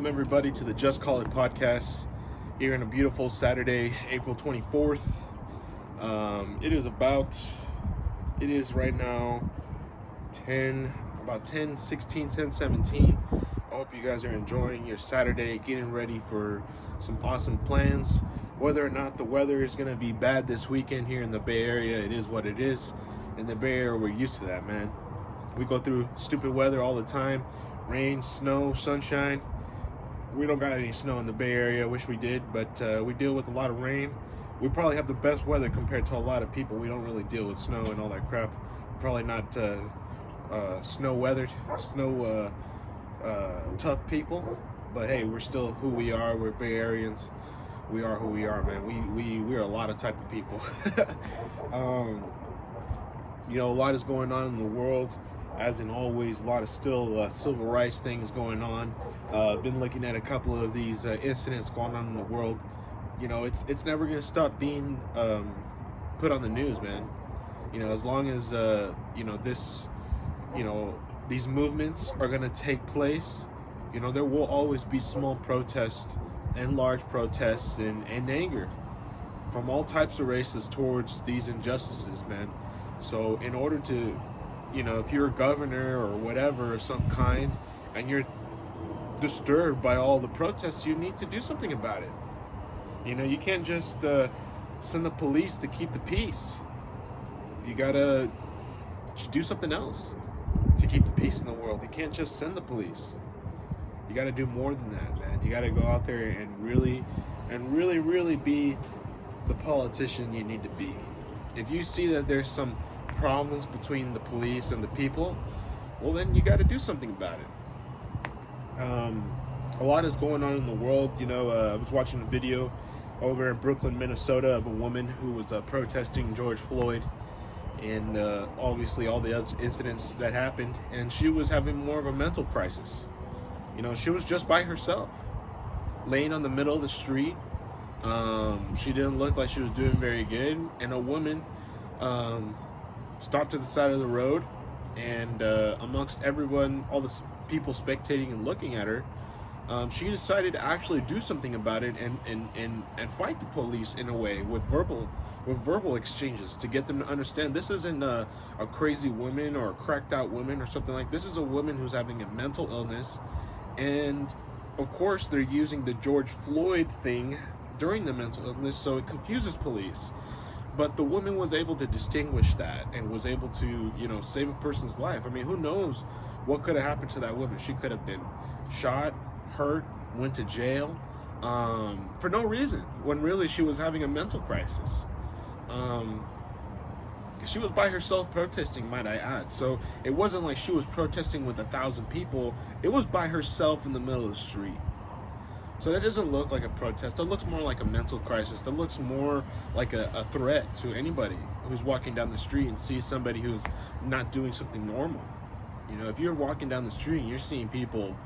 Welcome everybody to the Just Call It podcast here on a beautiful Saturday, April 24th. It is right now 10:17. I hope you guys are enjoying your Saturday, getting ready for some awesome plans. Whether or not the weather is going to be bad this weekend here in the Bay Area, it is what it is. In the Bay Area, we're used to that, man. We go through stupid weather all the time. Rain, snow, sunshine. We don't got any snow in the Bay Area. Wish we did, but we deal with a lot of rain. We probably have the best weather compared to a lot of people. We don't really deal with snow and all that crap. We're probably not snow tough people. But hey, we're still who we are. We're Bay Areans. We are who we are, man. We're a lot of type of people. A lot is going on in the world. As in always, a lot of still civil rights things going on. Been looking at a couple of these incidents going on in the world. It's never going to stop being put on the news, man. As long as these movements are going to take place, there will always be small protests and large protests and anger from all types of races towards these injustices, man. So in order to if you're a governor or whatever of some kind and you're disturbed by all the protests, you need to do something about it. You can't just send the police to keep the peace. You gotta do something else to keep the peace in the world. You can't just send the police. You gotta do more than that, man. You gotta go out there and really be the politician you need to be. If you see that there's some problems between the police and the people, well, then you got to do something about it. A lot is going on in the world. I was watching a video over in Brooklyn, Minnesota, of a woman who was protesting George Floyd and obviously all the other incidents that happened, and she was having more of a mental crisis. She was just by herself, laying on the middle of the street. She didn't look like she was doing very good, and a woman stopped to the side of the road, and amongst everyone, all the people spectating and looking at her, she decided to actually do something about it and fight the police in a way with verbal exchanges to get them to understand this isn't a crazy woman or a cracked out woman or something like this. Is a woman who's having a mental illness, and of course they're using the George Floyd thing during the mental illness, so it confuses police. But the woman was able to distinguish that and was able to, save a person's life. I mean, who knows what could have happened to that woman? She could have been shot, hurt, went to jail for no reason, when really she was having a mental crisis. She was by herself protesting, might I add. So it wasn't like she was protesting with 1,000 people. It was by herself in the middle of the street. So that doesn't look like a protest. That looks more like a mental crisis. That looks more like a threat to anybody who's walking down the street and sees somebody who's not doing something normal. If you're walking down the street and you're seeing people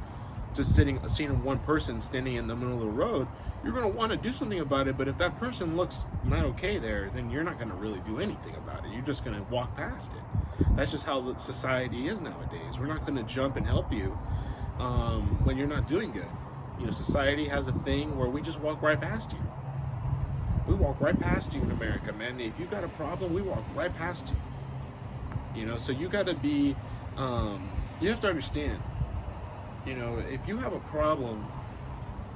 just seeing one person standing in the middle of the road, you're going to want to do something about it. But if that person looks not okay there, then you're not going to really do anything about it. You're just going to walk past it. That's just how the society is nowadays. We're not going to jump and help you when you're not doing good. Society has a thing where we just walk right past you. We walk right past you in America, man. If you got a problem, we walk right past you. So you got to be, you have to understand, if you have a problem,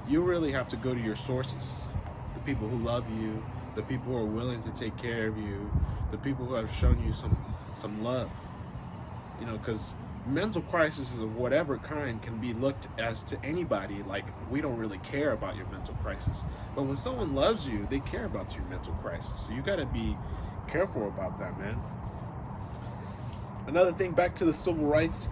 you really have to go to your sources. The people who love you, the people who are willing to take care of you, the people who have shown you some love. Because mental crises of whatever kind can be looked as to anybody like we don't really care about your mental crisis. But when someone loves you, they care about your mental crisis. So you got to be careful about that, man. Another thing, back to the civil rights,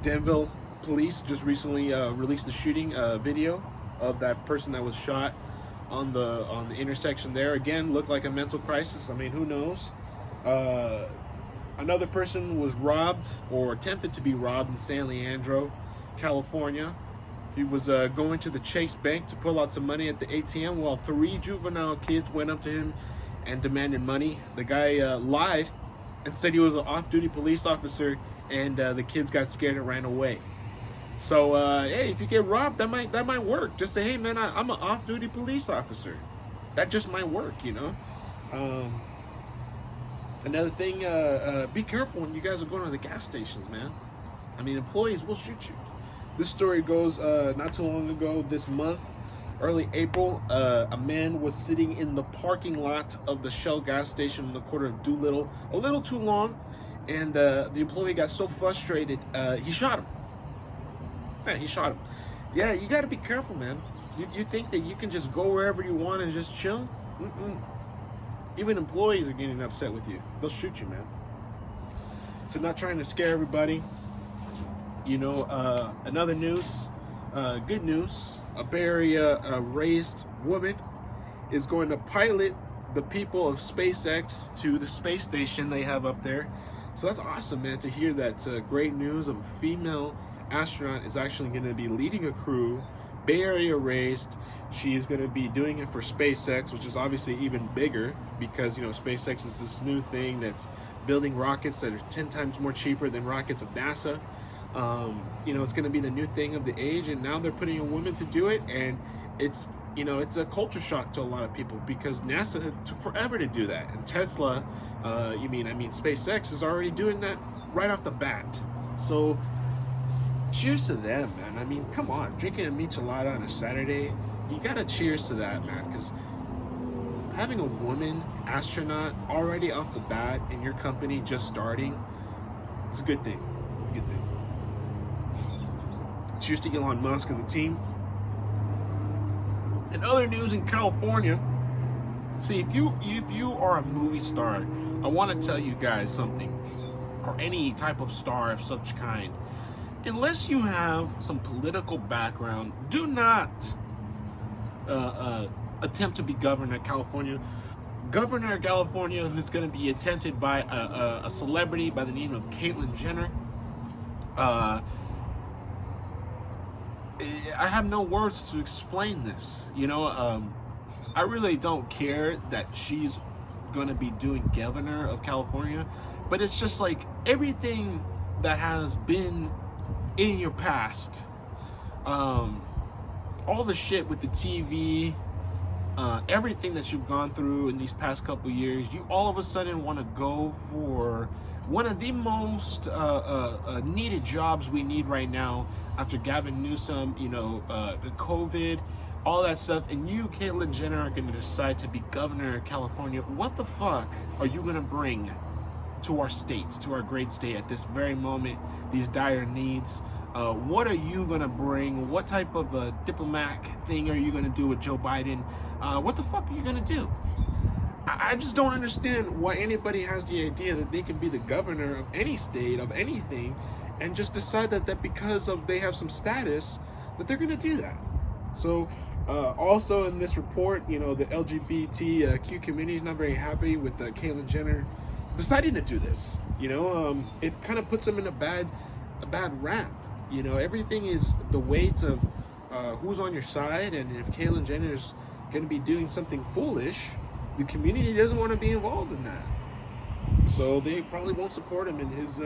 Danville police just recently released a shooting video of that person that was shot on the intersection there. Again, looked like a mental crisis. I mean, who knows? Another person was robbed or attempted to be robbed in San Leandro, California. He was going to the Chase Bank to pull out some money at the ATM while 3 juvenile kids went up to him and demanded money. The guy lied and said he was an off-duty police officer, and the kids got scared and ran away. So hey, if you get robbed, that might work. Just say, hey man, I'm an off-duty police officer. That just might work, you know. Another thing, be careful when you guys are going to the gas stations, man. I mean, employees will shoot you. This story goes not too long ago, this month, early April, a man was sitting in the parking lot of the Shell gas station in the corner of Doolittle a little too long, and the employee got so frustrated, he shot him. Yeah, he shot him. Yeah, you got to be careful, man. You think that you can just go wherever you want and just chill? Mm-mm. Even employees are getting upset with you. They'll shoot you, man. So not trying to scare everybody. You know, another news, good news, a Bay Area raised woman is going to pilot the people of SpaceX to the space station they have up there. So that's awesome, man, to hear that great news of a female astronaut is actually going to be leading a crew, Bay Area raised. She is going to be doing it for SpaceX, which is obviously even bigger because, you know, SpaceX is this new thing that's building rockets that are 10 times more cheaper than rockets of NASA. You know, it's going to be the new thing of the age, and now they're putting a woman to do it, and it's, you know, it's a culture shock to a lot of people because NASA took forever to do that, and Tesla, I mean SpaceX is already doing that right off the bat. So cheers to them, man. I mean, come on, drinking a michelada on a Saturday, you gotta cheers to that, man, because having a woman astronaut already off the bat in your company just starting, it's a good thing. It's a good thing. Cheers to Elon Musk and the team. In other news in California, see, if you are a movie star, I want to tell you guys something, or any type of star of such kind. Unless you have some political background, do not attempt to be governor of California. Governor of California is going to be attempted by a celebrity by the name of Caitlyn Jenner. I have no words to explain this. You know, I really don't care that she's going to be doing governor of California, but it's just like everything that has been in your past, all the shit with the TV, everything that you've gone through in these past couple years, you all of a sudden want to go for one of the most needed jobs we need right now after Gavin Newsom, you know, the COVID, all that stuff, and you, Caitlyn Jenner, are going to decide to be governor of California. What the fuck are you going to bring to our states, to our great state at this very moment, these dire needs? What are you going to bring? What type of diplomatic thing are you going to do with Joe Biden? What the fuck are you going to do? I just don't understand why anybody has the idea that they can be the governor of any state, of anything, and just decide that because of they have some status, that they're going to do that. So, also in this report, you know, the LGBTQ community is not very happy with Caitlyn Jenner deciding to do this. You know, it kind of puts them in a bad rap. You know, everything is the weight of who's on your side, and if Caitlyn Jenner is going to be doing something foolish, the community doesn't want to be involved in that. So they probably won't support him in his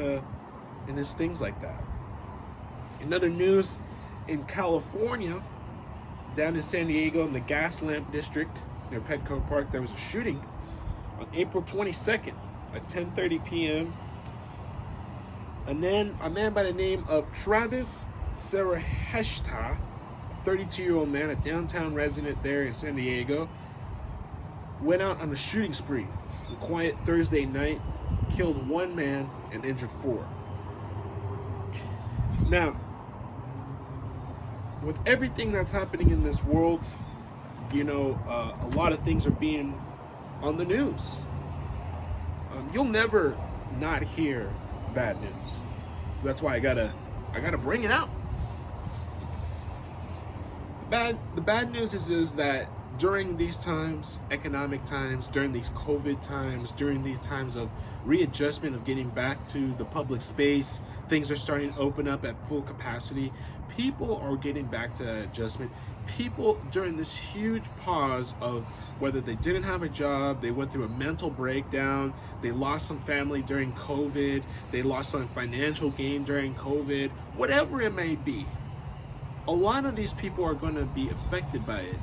things like that. In other news, in California, down in San Diego, in the Gas Lamp District near Petco Park, there was a shooting on April 22nd at 10:30 p.m. A man by the name of Travis Saraheshta, a 32-year-old man, a downtown resident there in San Diego, went out on a shooting spree on quiet Thursday night, killed one man and injured four. Now, with everything that's happening in this world, you know, a lot of things are being on the news. You'll never not hear bad news. So that's why I gotta bring it out. The bad news is that during these times, economic times, during these COVID times, during these times of readjustment of getting back to the public space, things are starting to open up at full capacity. People are getting back to that adjustment. people during this huge pause of whether they didn't have a job, they went through a mental breakdown, they lost some family during COVID, they lost some financial gain during COVID, whatever it may be, a lot of these people are going to be affected by it.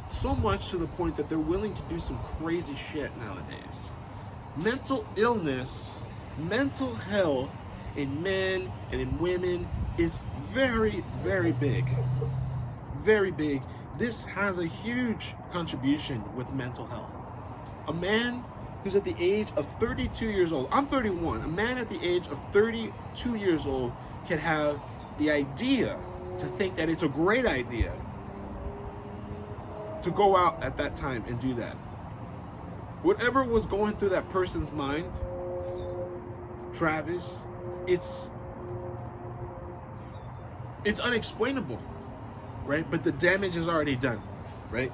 So much to the point that they're willing to do some crazy shit nowadays. Mental illness, mental health in men and in women is very, very big. Very big. This has a huge contribution with mental health. A man who's at the age of 32 years old, I'm 31, a man at the age of 32 years old can have the idea to think that it's a great idea to go out at that time and do that. Whatever was going through that person's mind, Travis, it's unexplainable, right? But the damage is already done, right?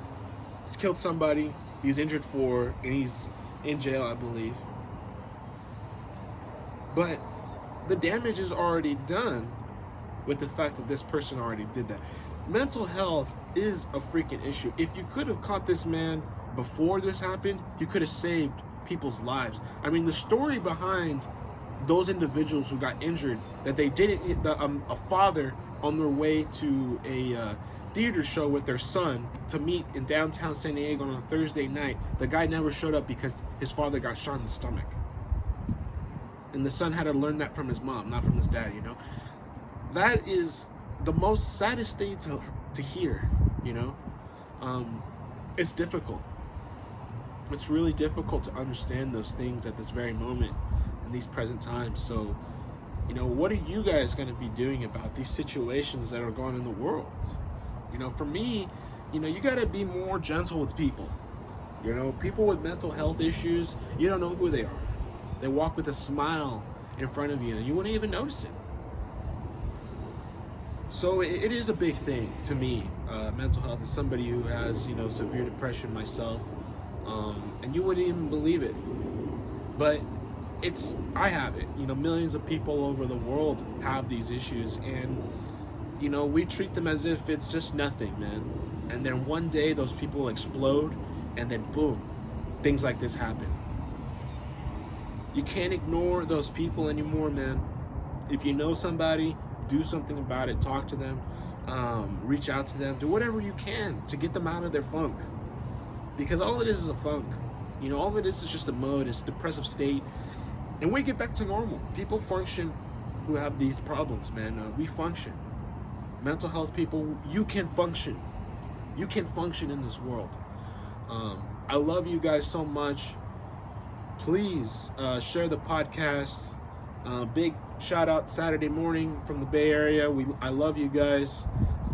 He's killed somebody, he's injured 4, and he's in jail, I believe. But the damage is already done with the fact that this person already did that. Mental health is a freaking issue. If you could have caught this man before this happened, you could have saved people's lives. I mean, the story behind those individuals who got injured, that they didn't hit a father on their way to a theater show with their son to meet in downtown San Diego on a Thursday night. The guy never showed up because his father got shot in the stomach. And the son had to learn that from his mom, not from his dad, you know? That is the most saddest thing to hear, you know? It's difficult. It's really difficult to understand those things at this very moment in these present times. So, you know, what are you guys going to be doing about these situations that are going on in the world? You know, for me, you know, you got to be more gentle with people. You know, people with mental health issues, you don't know who they are. They walk with a smile in front of you and you wouldn't even notice it. So it is a big thing to me. Mental health, as somebody who has, you know, severe depression myself, and you wouldn't even believe it. But I have it. You know, millions of people over the world have these issues, and you know, we treat them as if it's just nothing, man. And then one day those people explode, and then boom, things like this happen. You can't ignore those people anymore, man. If you know somebody, do something about it. Talk to them, reach out to them, do whatever you can to get them out of their funk. Because all it is a funk. You know, all it is just a mode, it's a depressive state. And we get back to normal. People function who have these problems, man. We function. Mental health people, you can function. You can function in this world. I love you guys so much. Please share the podcast. Big shout out Saturday morning from the Bay Area. I love you guys.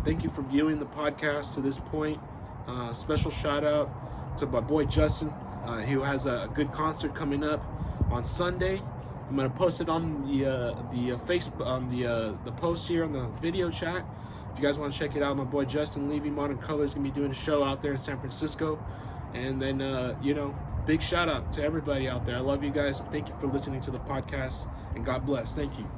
Thank you for viewing the podcast to this point. Special shout out to my boy Justin, who has a good concert coming up on Sunday. I'm gonna post it on the Facebook, on the post here on the video chat. If you guys want to check it out, my boy Justin Levy, Modern Colors, gonna be doing a show out there in San Francisco. And then you know, big shout out to everybody out there. I love you guys. Thank you for listening to the podcast, and God bless. Thank you.